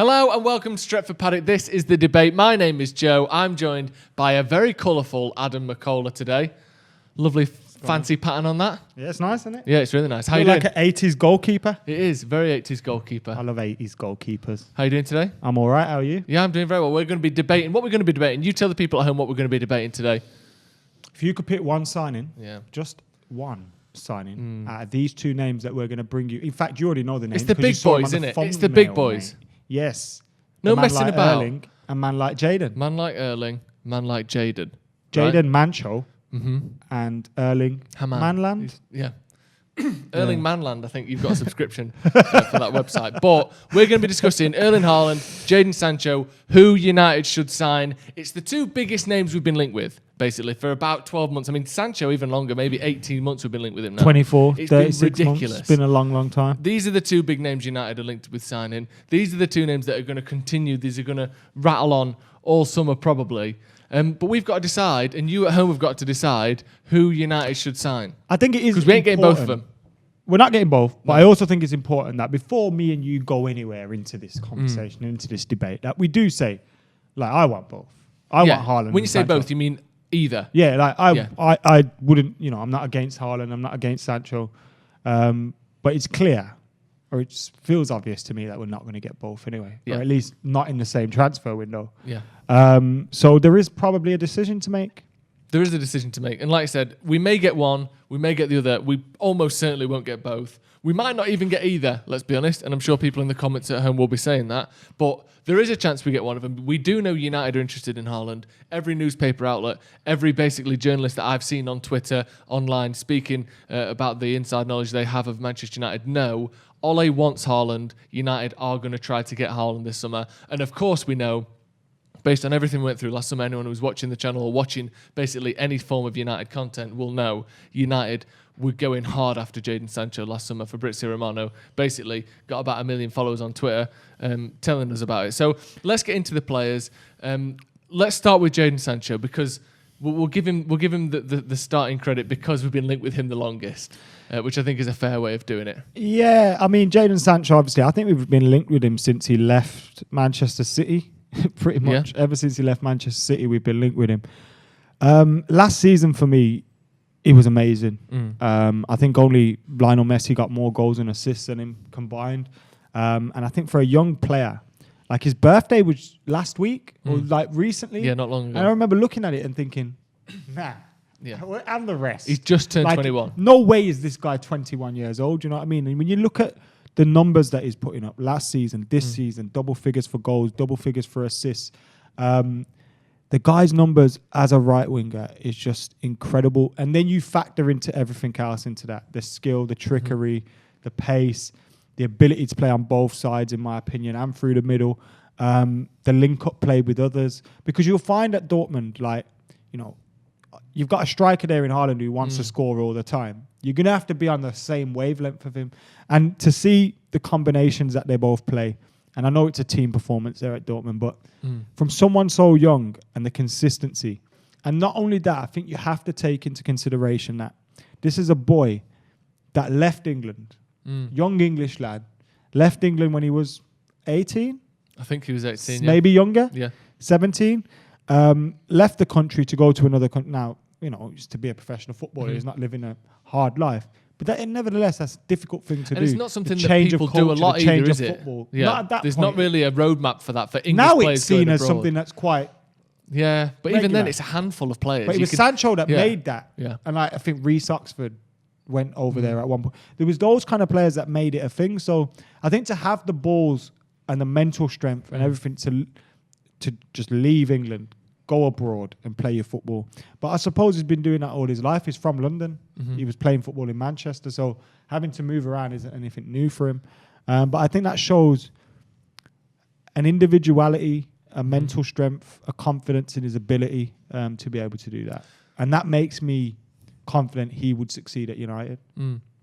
Hello and welcome to Stretford Paddock. This is The Debate. My name is Joe. I'm joined by a very colourful Adam McKola today. Lovely fancy pattern on that. Yeah, it's nice, isn't it? Yeah, it's really nice. How you doing? Like an 80s goalkeeper. It is. Very 80s goalkeeper. I love 80s goalkeepers. How you doing today? I'm all right. How are you? Yeah, I'm doing very well. We're going to be debating. What we're going to be debating. You tell the people at home what we're going to be debating today. If you could pick one signing, just one signing out of these two names that we're going to bring you. In fact, you already know the names. It's the big boys, isn't it? It's the big boys. Mate. Yes. No messing like about. Erling, a man like Jadon. Man like Erling, man like Jadon. Jadon Sancho Mm-hmm. and Erling Haaland. Yeah. Erling Manland, I think you've got a subscription for that website. But we're going to be discussing Erling Haaland, Jadon Sancho, who United should sign. It's the two biggest names we've been linked with, basically, for about 12 months. I mean, Sancho even longer, maybe 18 months we've been linked with him now. 24, it's 36 been ridiculous. months. It's been a long, long time. These are the two big names United are linked with signing. These are the two names that are going to continue. These are going to rattle on all summer, probably. But we've got to decide, and you at home have got to decide who United should sign. I think it is because we ain't getting both of them. We're not getting both, but I also think it's important that before me and you go anywhere into this conversation, into this debate, that we do say, like, I want both. I want Haaland. When you say Sancho. both, you mean either? Yeah, like I wouldn't, I'm not against Haaland, I'm not against Sancho, but it's clear, or it feels obvious to me that we're not going to get both anyway, or at least not in the same transfer window. Yeah. So there is probably a decision to make. There is a decision to make. And like I said, we may get one, we may get the other. We almost certainly won't get both. We might not even get either, let's be honest. And I'm sure people in the comments at home will be saying that. But there is a chance we get one of them. We do know United are interested in Haaland. Every newspaper outlet, every basically journalist that I've seen on Twitter, online, speaking about the inside knowledge they have of Manchester United know Ole wants Haaland. United are going to try to get Haaland this summer. And of course we know, based on everything we went through last summer, anyone who was watching the channel or watching basically any form of United content will know United were going hard after Jadon Sancho last summer. Fabrizio Romano basically got about 1 million followers on Twitter telling us about it. So let's get into the players. Let's start with Jadon Sancho because we'll give him the starting credit because we've been linked with him the longest, which I think is a fair way of doing it. Yeah, I mean, Jadon Sancho, obviously, I think we've been linked with him since he left Manchester City. Pretty much ever since he left Manchester City, we've been linked with him. Last season for me, it was amazing. I think only Lionel Messi got more goals and assists than him combined. And I think for a young player, like his birthday was last week or like recently. Yeah, not long ago. And I remember looking at it and thinking, nah. Yeah. And the rest. He's just turned 21. No way is this guy 21 years old. You know what I mean? And when you look at the numbers that he's putting up last season, this season, double figures for goals, double figures for assists. The guy's numbers as a right winger is just incredible. And then you factor into everything else into that. The skill, the trickery, the pace, the ability to play on both sides, in my opinion, and through the middle. The link-up play with others. Because you'll find at Dortmund, you've got a striker there in Haaland who wants to score all the time. You're going to have to be on the same wavelength of him. And to see the combinations that they both play, and I know it's a team performance there at Dortmund, but from someone so young and the consistency. And not only that, I think you have to take into consideration that this is a boy that left England, young English lad, left England when he was 18? I think he was 18, Maybe younger? Yeah. 17? Left the country to go to another country. Now, just to be a professional footballer, he's not living a hard life. But nevertheless, that's a difficult thing to do. And it's not something that people do a lot either, is it? Football. Yeah. Not at that There's point. not really a roadmap for that for English now players it's seen going as abroad. something that's quite Yeah, but regular. even then, it's a handful of players. But it was Sancho that made that. Yeah. And I think Reece Oxford went over there at one point. There was those kind of players that made it a thing. So I think to have the balls and the mental strength and everything to just leave England, go abroad and play your football. But I suppose he's been doing that all his life. He's from London. He was playing football in Manchester. So having to move around isn't anything new for him. But I think that shows an individuality, a mental strength, a confidence in his ability to be able to do that. And that makes me confident he would succeed at United.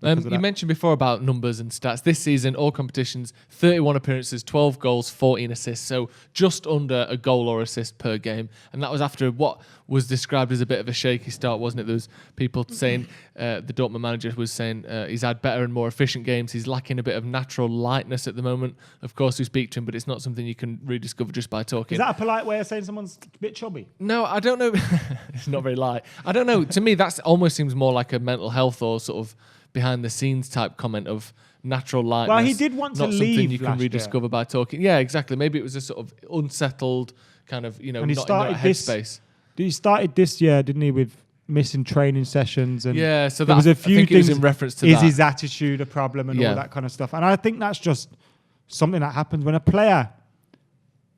You mentioned before about numbers and stats. This season, all competitions, 31 appearances, 12 goals, 14 assists. So just under a goal or assist per game. And that was after what was described as a bit of a shaky start, wasn't it? There was people saying, the Dortmund manager was saying he's had better and more efficient games. He's lacking a bit of natural lightness at the moment. Of course, we speak to him, but it's not something you can rediscover just by talking. Is that a polite way of saying someone's a bit chubby? No, I don't know. It's not very light. I don't know. To me, that almost seems more like a mental health or sort of behind the scenes type comment of natural lightness. Well, he did want to leave. Not something you can rediscover by talking. Yeah, exactly. Maybe it was a sort of unsettled kind of, and he started not headspace. He started this year, didn't he, with missing training sessions? And yeah, so there was a few things in reference to is his attitude a problem and all that kind of stuff. And I think that's just something that happens when a player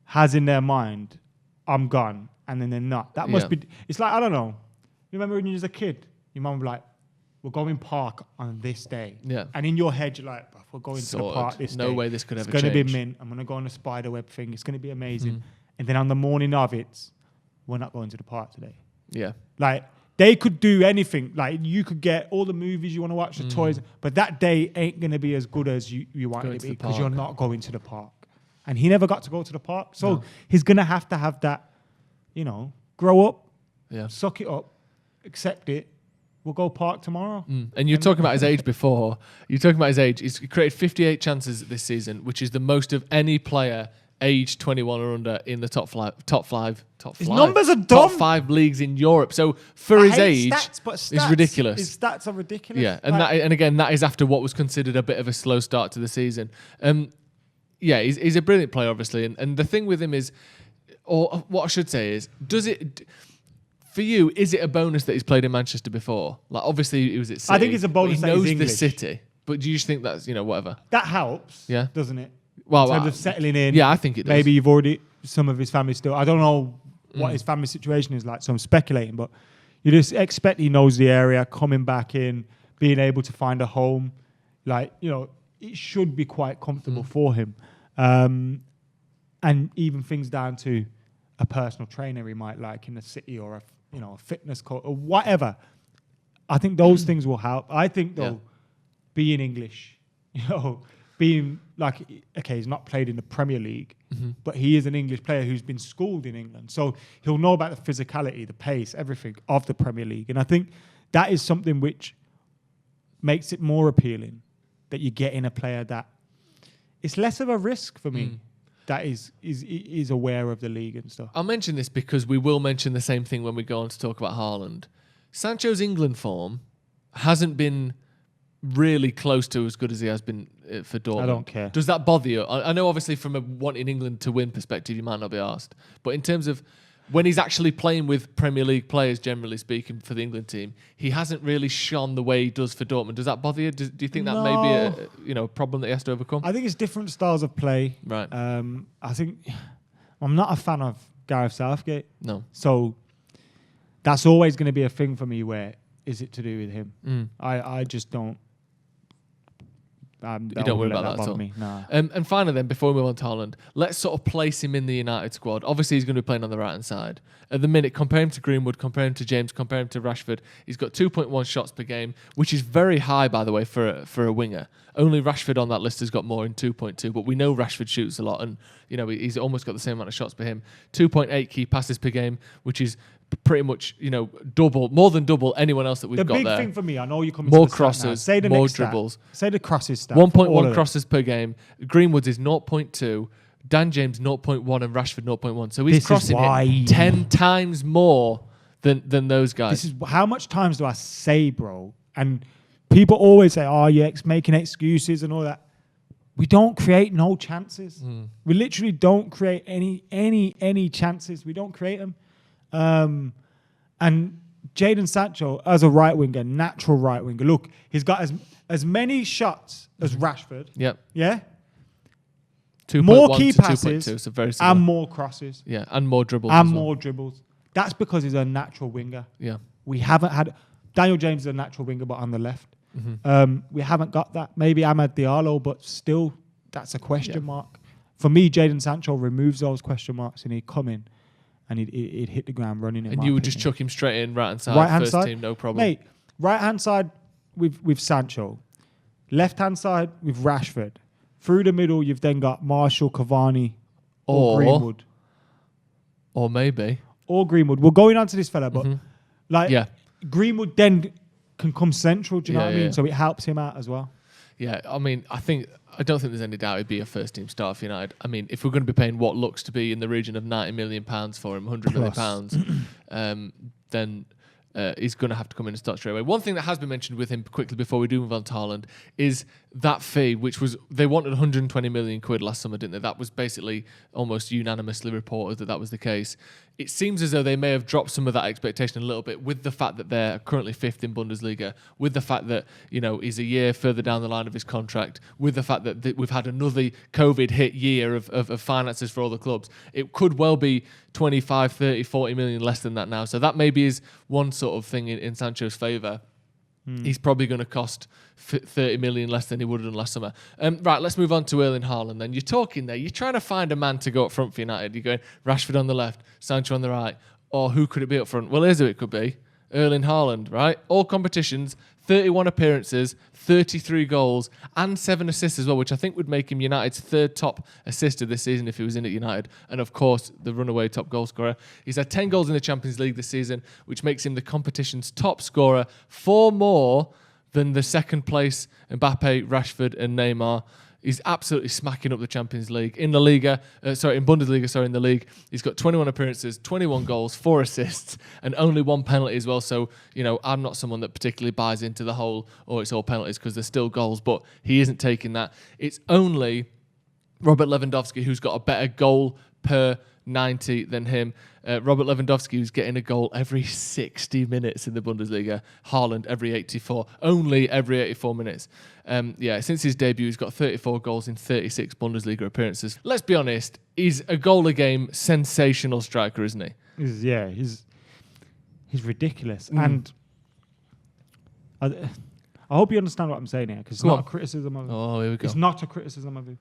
has in their mind, I'm gone, and then they're not. That must be. It's like, I don't know. You remember when you was a kid, your mum would be like, we're going park on this day. Yeah. And in your head, you're like, we're going to the park this day. No way this could ever change. It's going to be mint. I'm going to go on a spider web thing. It's going to be amazing. And then on the morning of it, we're not going to the park today. Yeah. Like, they could do anything. Like, you could get all the movies you want to watch, the toys, but that day ain't going to be as good as you want it to be because you're not going to the park. And he never got to go to the park. So he's going to have that, grow up, suck it up, accept it. We'll go park tomorrow. And you're talking about his age before. You're talking about his age. He's created 58 chances this season, which is the most of any player aged 21 or under in the top five. His numbers are dumb. Top 5 leagues in Europe. So for his age, it's ridiculous. His stats are ridiculous. Yeah, and again, that is after what was considered a bit of a slow start to the season. He's a brilliant player, obviously. And the thing with him is, or what I should say is, for you, is it a bonus that he's played in Manchester before? Like, obviously, he was at City. I think it's a bonus he that he's knows English. the City. But do you just think that's, whatever? That helps, doesn't it? Well, in terms of settling in. Yeah, I think it does. Maybe you've already, some of his family still, I don't know what his family situation is like, so I'm speculating, but you just expect he knows the area, coming back in, being able to find a home. Like, it should be quite comfortable for him. And even things down to a personal trainer he might like in the city or a fitness coach or whatever. I think those things will help. I think though, being English, being like, okay, he's not played in the Premier League, but he is an English player who's been schooled in England. So he'll know about the physicality, the pace, everything of the Premier League. And I think that is something which makes it more appealing, that you get in a player that it's less of a risk for me. That is aware of the league and stuff. I'll mention this because we will mention the same thing when we go on to talk about Haaland. Sancho's England form hasn't been really close to as good as he has been for Dortmund. I don't care. Does that bother you? I know obviously from a wanting England to win perspective, you might not be asked. But in terms of when he's actually playing with Premier League players, generally speaking, for the England team, he hasn't really shone the way he does for Dortmund. Does that bother you? Do you think that may be a problem that he has to overcome? I think it's different styles of play. Right. I think I'm not a fan of Gareth Southgate. No. So that's always going to be a thing for me. Where is it to do with him? I just don't. You don't worry about that at all. Me. Nah. And finally then, before we move on to Haaland, let's sort of place him in the United squad. Obviously, he's going to be playing on the right-hand side. At the minute, compare him to Greenwood, compare him to James, compare him to Rashford. He's got 2.1 shots per game, which is very high, by the way, for a winger. Only Rashford on that list has got more in 2.2, but we know Rashford shoots a lot, and he's almost got the same amount of shots per him. 2.8 key passes per game, which is pretty much, more than double anyone else that we've got there. The big thing for me, I know you're coming more to the crosses, Say the more next dribbles. Say the crosses stat. 1.1 crosses per game. Greenwood's is 0.2. Dan James 0.1 and Rashford 0.1. So he's crossing it 10 times more than those guys. This is how much times do I say, bro? And people always say, "Oh, you're making excuses and all that." We don't create no chances. We literally don't create any chances. We don't create them. And Jadon Sancho, as a right winger, natural right winger. Look, he's got as many shots as Rashford. Yep. Yeah. 2.1 more key to passes 2.2, so very similar. and more crosses. Yeah, and more dribbles. And more dribbles. That's because he's a natural winger. Yeah. We haven't had... Daniel James is a natural winger, but on the left. We haven't got that. Maybe Amad Diallo, but still, that's a question mark. For me, Jadon Sancho removes those question marks and he'd come in and he'd hit the ground running. And you would just chuck him straight in, right-hand side, right-hand first side, team, no problem. Mate, right-hand side with Sancho, Left-hand side with Rashford. Through the middle, you've then got Martial, Cavani, or Greenwood. Or maybe. Or Greenwood. We're going on to this fella, but Greenwood then can come central, do you know what I mean? So it helps him out as well. Yeah, I mean, I don't think there's any doubt he'd be a first-team star for United. I mean, if we're going to be paying what looks to be in the region of £90 million for him, £100 million, then he's going to have to come in and start straight away. One thing that has been mentioned with him quickly before we do move on to Haaland is that fee, which was, they wanted 120 million quid last summer, didn't they? That was basically almost unanimously reported that was the case. It seems as though they may have dropped some of that expectation a little bit with the fact that they're currently 5th in Bundesliga, with the fact that, he's a year further down the line of his contract, with the fact that we've had another COVID hit year of finances for all the clubs. It could well be 25, 30, 40 million less than that now. So that maybe is one sort of thing in Sancho's favour. He's probably going to cost 30 million less than he would have done last summer. Right, let's move on to Erling Haaland then. You're talking there. You're trying to find a man to go up front for United. You're going Rashford on the left, Sancho on the right. Or who could it be up front? Well, here's who it could be. Erling Haaland, right? All competitions, 31 appearances, 33 goals, and 7 assists as well, which I think would make him United's 3rd top assister this season if he was in at United. And of course, the runaway top goal scorer. He's had 10 goals in the Champions League this season, which makes him the competition's top scorer, 4 more than the second place Mbappe, Rashford, and Neymar. He's absolutely smacking up the Champions League. In the Liga, in Bundesliga, in the league, he's got 21 appearances, 21 goals, 4 assists, and only 1 penalty as well. So, I'm not someone that particularly buys into the whole, it's all penalties because there's still goals, but he isn't taking that. It's only Robert Lewandowski who's got a better goal per 90 than him. Robert Lewandowski, who's getting a goal every 60 minutes in the Bundesliga. Haaland every 84. Only every 84 minutes. Since his debut, he's got 34 goals in 36 Bundesliga appearances. Let's be honest, he's a goal a game sensational striker, isn't he? He's ridiculous. And I hope you understand what I'm saying here, because it's not a criticism of him. Oh, here we go. It's not a criticism of him.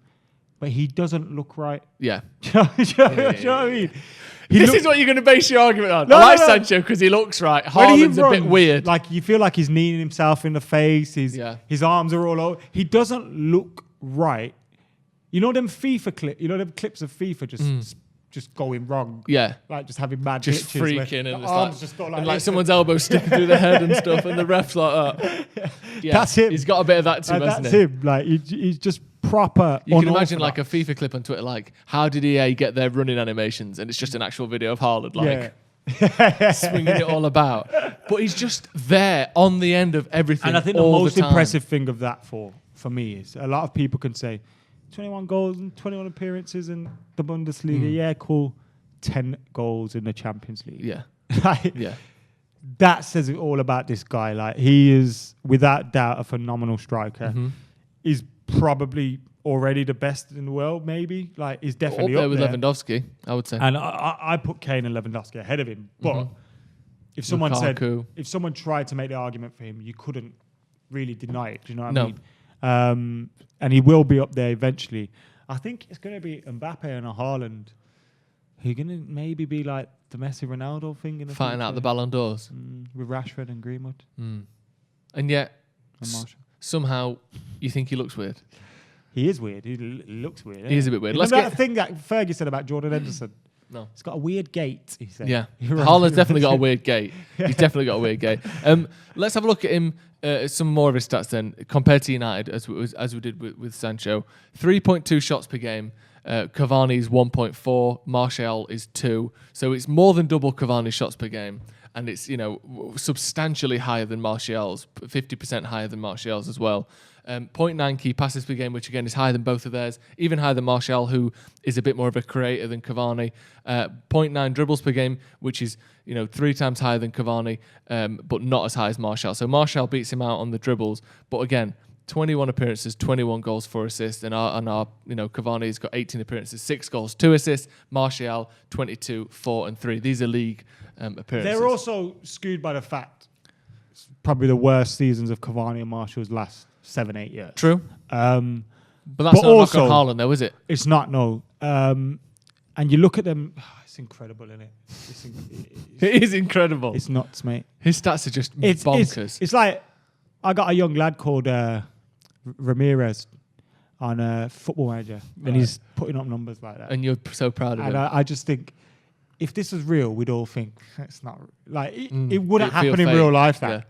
But he doesn't look right. Yeah. Do you know what I mean? This is what you're going to base your argument on. I like Sancho because he looks right. Haaland's a bit weird. Like, you feel like he's kneeing himself in the face. His arms are all over. He doesn't look right. You know them FIFA clips? You know them clips of FIFA just going wrong? Yeah. Like just having mad just glitches. Freaking and the arms just go like and someone's elbow sticking through the head and stuff, and the ref's like that. Yeah. That's him. He's got a bit of that to him, hasn't he? That's him. Like, he's just proper. You can imagine like a FIFA clip on Twitter, like, how did EA get their running animations? And it's just an actual video of Haaland, swinging it all about. But he's just there on the end of everything. And I think the most impressive thing of that for me is a lot of people can say 21 goals and 21 appearances in the Bundesliga. Yeah, cool. 10 goals in the Champions League. Yeah. Yeah. That says it all about this guy. Like, he is, without doubt, a phenomenal striker. He's probably already the best in the world, maybe. Like, he's definitely up there with Lewandowski, I would say. And I put Kane and Lewandowski ahead of him. But if someone if someone tried to make the argument for him, you couldn't really deny it. Do you know what I mean? And he will be up there eventually. I think it's going to be Mbappe and a Haaland who are going to maybe be like the Messi Ronaldo thing in the fighting out the Ballon d'Ors with Rashford and Greenwood. And yet somehow you think he looks weird. He is weird. He looks weird. He is a bit weird. Let's that thing that Fergie said about Jordan Henderson. No. It's got a weird gate, he said. Yeah. Haaland's definitely got a weird gate. He's definitely got a weird gate. Let's have a look at him, some more of his stats then, compared to United, as we did with Sancho. 3.2 shots per game. Cavani's 1.4. Martial is 2. So it's more than double Cavani's shots per game. And it's, substantially higher than Martial's, 50% higher than Martial's as well. 0.9 key passes per game, which again is higher than both of theirs, even higher than Martial, who is a bit more of a creator than Cavani. 0.9 dribbles per game, which is 3 times higher than Cavani, but not as high as Martial. So Martial beats him out on the dribbles, but again, 21 appearances, 21 goals, 4 assists, and our Cavani's got 18 appearances, 6 goals, 2 assists. Martial 22, 4 and 3. These are league appearances. They're also skewed by the fact it's probably the worst seasons of Cavani and Martial's last 7-8 years. True. But that's not also, knock on Haaland, though, is it? It's not, no. And you look at them, it's incredible, isn't it? It is incredible. It's nuts, mate. His stats are just bonkers. It's like, I got a young lad called Ramirez on Football Manager, Right. and he's putting up numbers like that. And you're so proud of And him. I just think, if this was real, we'd all think it's not like it It'd wouldn't feel happen in fake. real life. That Yeah.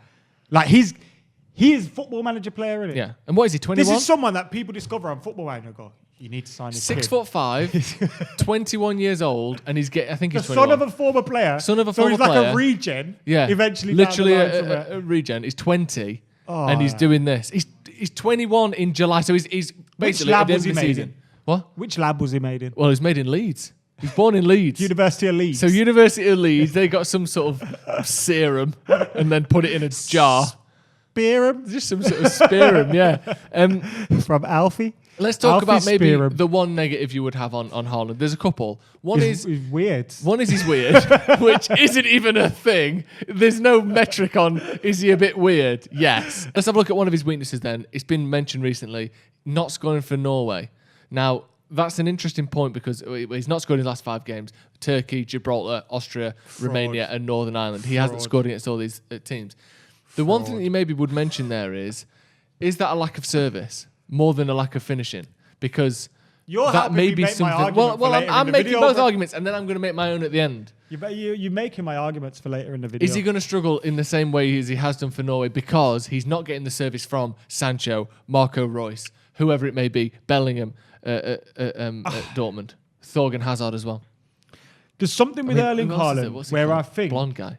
like he is Football Manager player, isn't it? Yeah. And what is he, 21? This is someone that people discover on Football Manager and go, you need to sign this. 6'5", 21 years old, and I think The he's 21. son of a former player. Son of a so former he's like player. a regen. Yeah. Eventually, Literally down the line a regen. He's 20, Oh, and he's yeah. doing this. He's 21 in July, so he's basically at lab the was end of the he made season. in? What? Which lab was he made in? Well, he's made in Leeds. He's born in Leeds. University of Leeds. So University of Leeds, they got some sort of serum and then put it in a jar. Spearham Just some sort of serum, yeah. from Alfie. Let's talk Alfie about maybe Spearham. the one negative you would have on Haaland. There's a couple. One is weird. he's weird, which isn't even a thing. There's no metric on is he a bit weird? Yes. Let's have a look at one of his weaknesses then. It's been mentioned recently, not scoring for Norway. Now, that's an interesting point because he's not scored in his last 5 games. Turkey, Gibraltar, Austria, Romania and Northern Ireland. He hasn't scored against all these teams. The one thing that you maybe would mention there is that a lack of service more than a lack of finishing? Because You're that may be something. Well, I'm making both arguments, and then I'm going to make my own at the end. You're making my arguments for later in the video. Is he going to struggle in the same way as he has done for Norway because he's not getting the service from Sancho, Marco Reus, whoever it may be, Bellingham at Dortmund, Thorgan Hazard as well? There's something with Erling who else is it? Haaland What's he where called? I think, Blonde guy.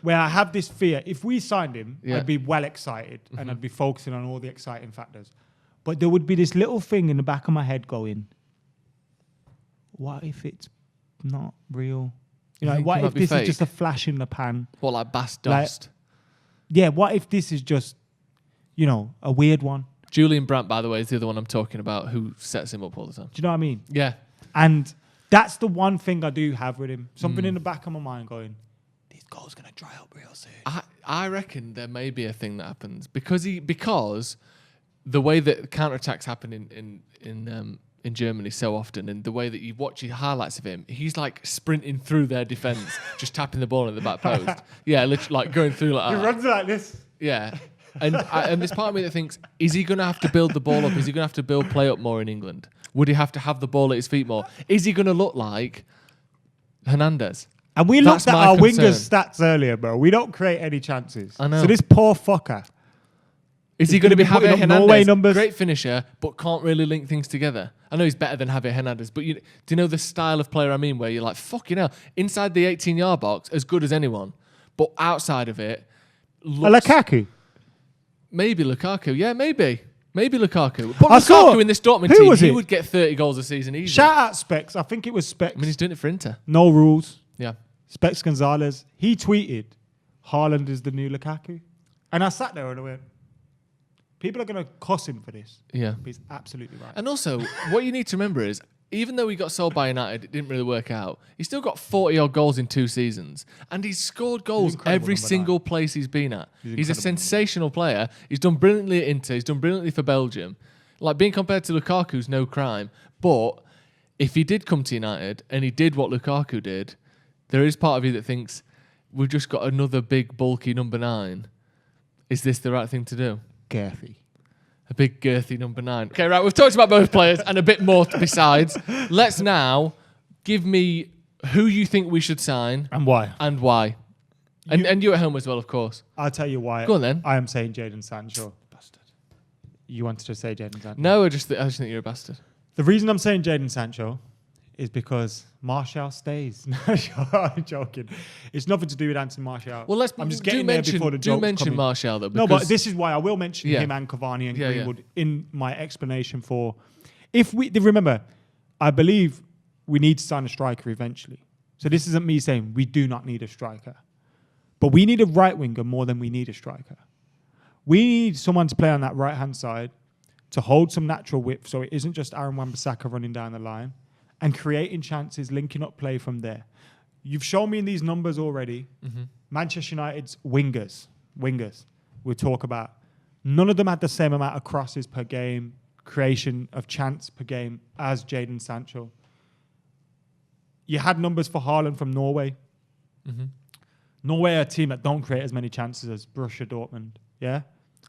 where I have this fear. If we signed him, Yeah. I'd be well excited and I'd be focusing on all the exciting factors. But there would be this little thing in the back of my head going, what if it's not real? You know, think what it might if be this fake? is just a flash in the pan? What, like Bass Like- Dust? Yeah, what if this is just, a weird one? Julian Brandt, by the way, is the other one I'm talking about who sets him up all the time. Do you know what I mean? Yeah. And that's the one thing I do have with him. Something in the back of my mind going, this goal's going to dry up real soon. I reckon there may be a thing that happens because the way that counterattacks happen in Germany so often, and the way that you watch highlights of him, he's like sprinting through their defence, just tapping the ball in the back post. Yeah, literally like going through like He that. runs like this. Yeah. And there's part of me that thinks, is he going to have to build the ball up? Is he going to have to build play up more in England? Would he have to have the ball at his feet more? Is he going to look like Hernandez? And we That's looked at my our concern. wingers' stats earlier, bro. We don't create any chances. I know. So this poor fucker. Is he He's going to gonna be be putting Javier up Hernandez? Norway numbers. Great finisher, but can't really link things together. I know he's better than Javier Hernandez, but do you know the style of player I mean? Where you're like, fucking hell, inside the 18-yard box, as good as anyone, but outside of it, A looks, Lukaku. maybe Lukaku. Yeah, maybe Lukaku. But I saw- Lukaku in this Dortmund who team, was he it? would get 30 goals a season easy. Shout out Specs. I think it was Specs. I mean, he's doing it for Inter. No rules. Yeah. Specs Gonzalez. He tweeted, Haaland is the new Lukaku. And I sat there and I went, people are going to cuss him for this. Yeah. But he's absolutely right. And also, what you need to remember is, even though he got sold by United, it didn't really work out. He's still got 40-odd goals in 2 seasons. And he's scored goals incredible every number single place he's been at. He's a incredible sensational player. He's done brilliantly at Inter. He's done brilliantly for Belgium. Like, being compared to Lukaku's no crime. But if he did come to United and he did what Lukaku did, there is part of you that thinks, we've just got another big, bulky number 9. Is this the right thing to do? Girthy. A big girthy number 9. Okay, right, we've talked about both players and a bit more besides. Let's now give me who you think we should sign And why? and why. And you at home as well, of course. I'll tell you why. Go on then. I am saying Jadon Sancho. Bastard. You wanted to say Jadon Sancho? No, I just think you're a bastard. The reason I'm saying Jadon Sancho is because Martial stays. No, I'm joking. It's nothing to do with Anthony Martial. Well, I'm just getting there before the jokes mention come in. Martial though. No, because but this is why I will mention Yeah. him and Cavani and Yeah, yeah. Greenwood in my explanation for. If we remember, I believe we need to sign a striker eventually. So this isn't me saying we do not need a striker, but we need a right winger more than we need a striker. We need someone to play on that right hand side to hold some natural width, so it isn't just Aaron Wan-Bissaka running down the line and creating chances, linking up play from there. You've shown me in these numbers already. Manchester United's wingers, we'll talk about. None of them had the same amount of crosses per game, creation of chance per game as Jadon Sancho. You had numbers for Haaland from Norway. Norway are a team that don't create as many chances as Borussia Dortmund. Yeah,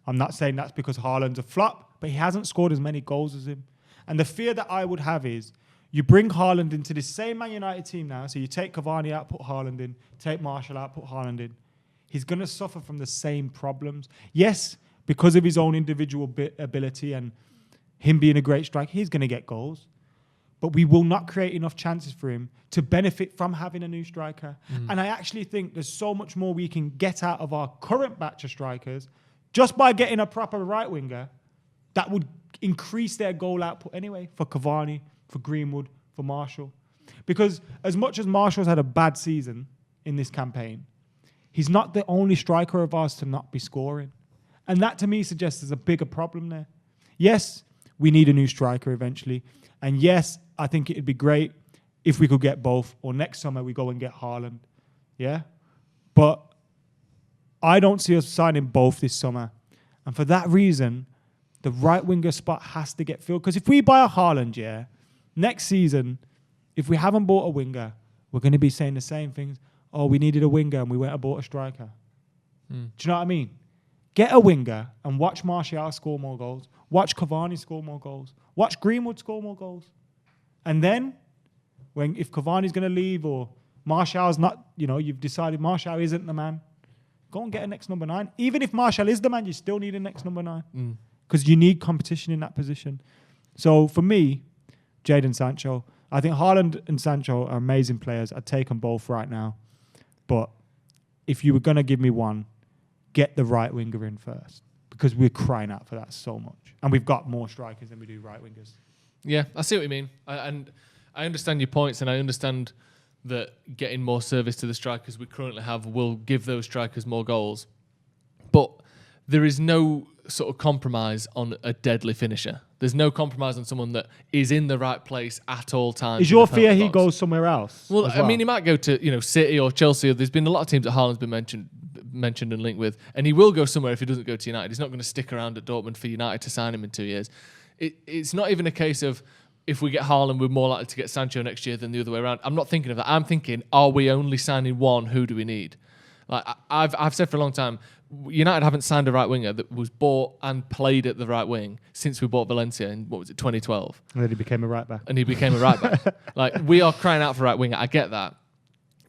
I'm not saying that's because Haaland's a flop, but he hasn't scored as many goals as him. And the fear that I would have is you bring Haaland into this same Man United team now, so you take Cavani out, put Haaland in, take Martial out, put Haaland in. He's going to suffer from the same problems. Yes, because of his own individual ability and him being a great striker, he's going to get goals. But we will not create enough chances for him to benefit from having a new striker. And I actually think there's so much more we can get out of our current batch of strikers just by getting a proper right winger that would increase their goal output anyway for Cavani, for Greenwood, for Martial. Because as much as Martial's had a bad season in this campaign, he's not the only striker of ours to not be scoring. And that to me suggests there's a bigger problem there. Yes, we need a new striker eventually. And yes, I think it'd be great if we could get both, or next summer we go and get Haaland. Yeah? But I don't see us signing both this summer. And for that reason, the right winger spot has to get filled. Because if we buy a Haaland, yeah, next season, if we haven't bought a winger, we're going to be saying the same things. Oh, we needed a winger and we went and bought a striker. Do you know what I mean? Get a winger and watch Martial score more goals. Watch Cavani score more goals. Watch Greenwood score more goals. And then, if Cavani's going to leave or Martial's not, you've decided Martial isn't the man, go and get a next number 9. Even if Martial is the man, you still need a next number 9. Because you need competition in that position. So for me, Jadon Sancho, I think Haaland and Sancho are amazing players. I'd take them both right now. But if you were going to give me one, get the right winger in first. Because we're crying out for that so much. And we've got more strikers than we do right wingers. Yeah, I see what you mean. And I understand your points, and I understand that getting more service to the strikers we currently have will give those strikers more goals. But there is no sort of compromise on a deadly finisher. There's no compromise on someone that is in the right place at all times. Is your fear he goes somewhere else? Well, I mean, he might go to City or Chelsea. Or there's been a lot of teams that Haaland's been mentioned and linked with, and he will go somewhere if he doesn't go to United. He's not going to stick around at Dortmund for United to sign him in 2 years. It's not even a case of if we get Haaland, we're more likely to get Sancho next year than the other way around. I'm not thinking of that. I'm thinking, are we only signing one? Who do we need? Like I've said for a long time, United haven't signed a right winger that was bought and played at the right wing since we bought Valencia in 2012. And then he became a right back. Like we are crying out for right winger. I get that.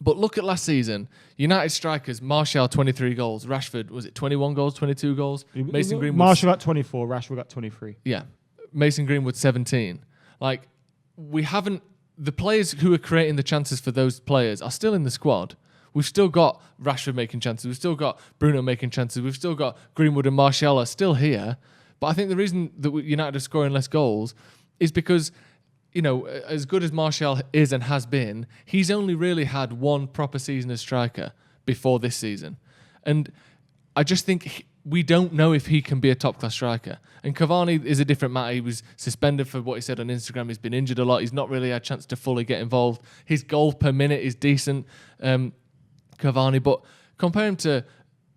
But look at last season. United strikers, Martial 23 goals. Rashford, was it 21 goals, 22 goals? Mason Greenwood. Martial got 24, Rashford got 23. Yeah. Mason Greenwood 17. Like we haven't, the players who are creating the chances for those players are still in the squad. We've still got Rashford making chances. We've still got Bruno making chances. We've still got Greenwood and Martial are still here. But I think the reason that United are scoring less goals is because, as good as Martial is and has been, he's only really had one proper season as striker before this season. And I just think we don't know if he can be a top-class striker. And Cavani is a different matter. He was suspended for what he said on Instagram. He's been injured a lot. He's not really had a chance to fully get involved. His goal per minute is decent. Cavani, but compare him to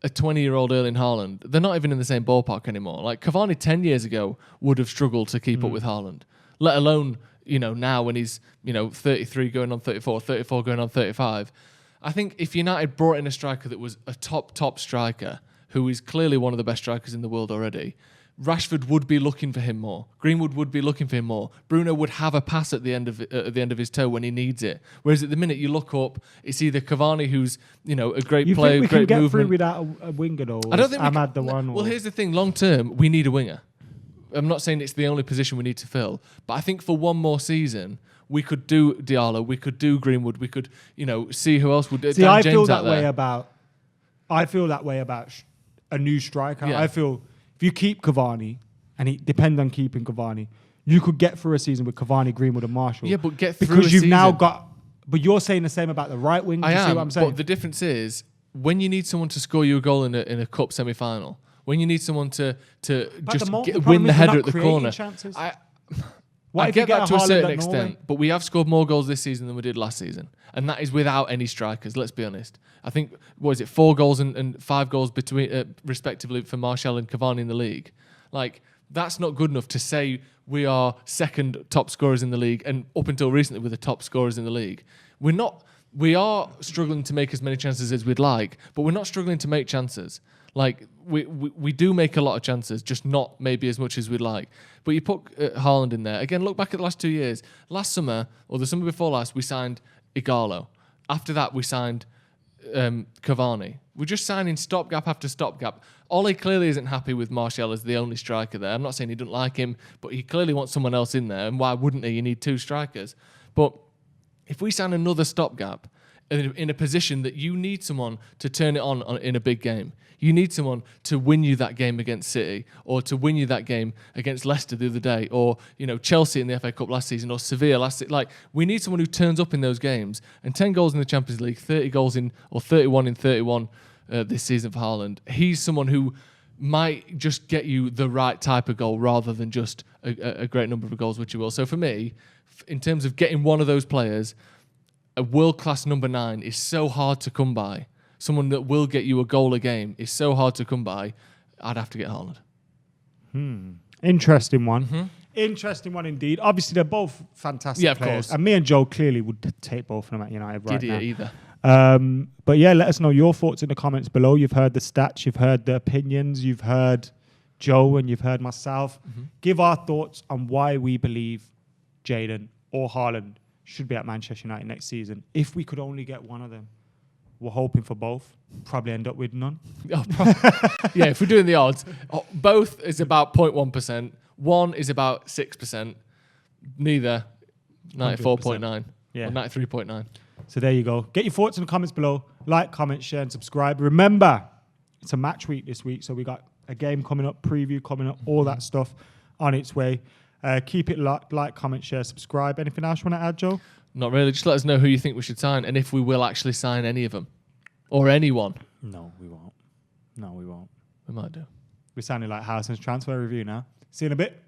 a 20-year-old Erling Haaland, they're not even in the same ballpark anymore. Like Cavani 10 years ago would have struggled to keep up with Haaland, let alone, now when he's, 33 going on 34, 34 going on 35. I think if United brought in a striker that was a top striker, who is clearly one of the best strikers in the world already, Rashford would be looking for him more. Greenwood would be looking for him more. Bruno would have a pass at the end of his toe when he needs it. Whereas at the minute you look up, it's either Cavani, who's a great player, think we great can movement. get through without a winger though. I don't think Ahmad the one. Well, here's the thing: long term, we need a winger. I'm not saying it's the only position we need to fill, but I think for one more season, we could do Diallo, we could do Greenwood, we could see who else would. See, Dan I James feel that out there. way about. I feel that way about a new striker. Yeah. I feel if you keep Cavani, and it depends on keeping Cavani, you could get through a season with Cavani, Greenwood, and Martial. Yeah, but get through because you've season. now got. But you're saying the same about the right wing. Do you see what I'm saying? But the difference is when you need someone to score you a goal in a cup semi-final, when you need someone to just win the header at the corner. I get that to a certain extent, but we have scored more goals this season than we did last season. And that is without any strikers, let's be honest. I think, 4 goals and 5 goals between, respectively for Martial and Cavani in the league. Like, that's not good enough to say we are second top scorers in the league, and up until recently we're the top scorers in the league. We're not. We are struggling to make as many chances as we'd like, but we're not struggling to make chances. Like, we do make a lot of chances, just not maybe as much as we'd like. But you put Haaland in there. Again, look back at the last 2 years. Last summer, or the summer before last, we signed Igalo. After that, we signed Cavani. We're just signing stopgap after stopgap. Ole clearly isn't happy with Martial as the only striker there. I'm not saying he doesn't like him, but he clearly wants someone else in there. And why wouldn't he? You need 2 strikers. But if we sign another stopgap in a position that you need someone to turn it on in a big game, you need someone to win you that game against City, or to win you that game against Leicester the other day, or Chelsea in the FA Cup last season, or Sevilla last season. Like, we need someone who turns up in those games. And 10 goals in the Champions League, 30 goals in, or 31 in 31 this season for Haaland. He's someone who might just get you the right type of goal rather than just a great number of goals, which he will. So for me, in terms of getting one of those players, a world-class number 9 is so hard to come by. Someone that will get you a goal a game is so hard to come by. I'd have to get Haaland. Interesting one. Interesting one indeed. Obviously, they're both fantastic players. Of course. And me and Joe clearly would take both of them at United right now. Either. But yeah, let us know your thoughts in the comments below. You've heard the stats, you've heard the opinions, you've heard Joe, and you've heard myself. Give our thoughts on why we believe Jadon or Haaland should be at Manchester United next season. If we could only get one of them. We're hoping for both. Probably end up with none. Yeah, if we're doing the odds, both is about 0.1%. One is about 6%. Neither, 94.9. Yeah. Or 93.9. So there you go. Get your thoughts in the comments below. Like, comment, share, and subscribe. Remember, it's a match week this week, so we got a game coming up, preview coming up, all that stuff on its way. Keep it locked. Like, comment, share, subscribe. Anything else you want to add, Joe? Not really. Just let us know who you think we should sign and if we will actually sign any of them. Or anyone. No, we won't. No, we won't. We might do. We're sounding like Howson's transfer review now. See you in a bit.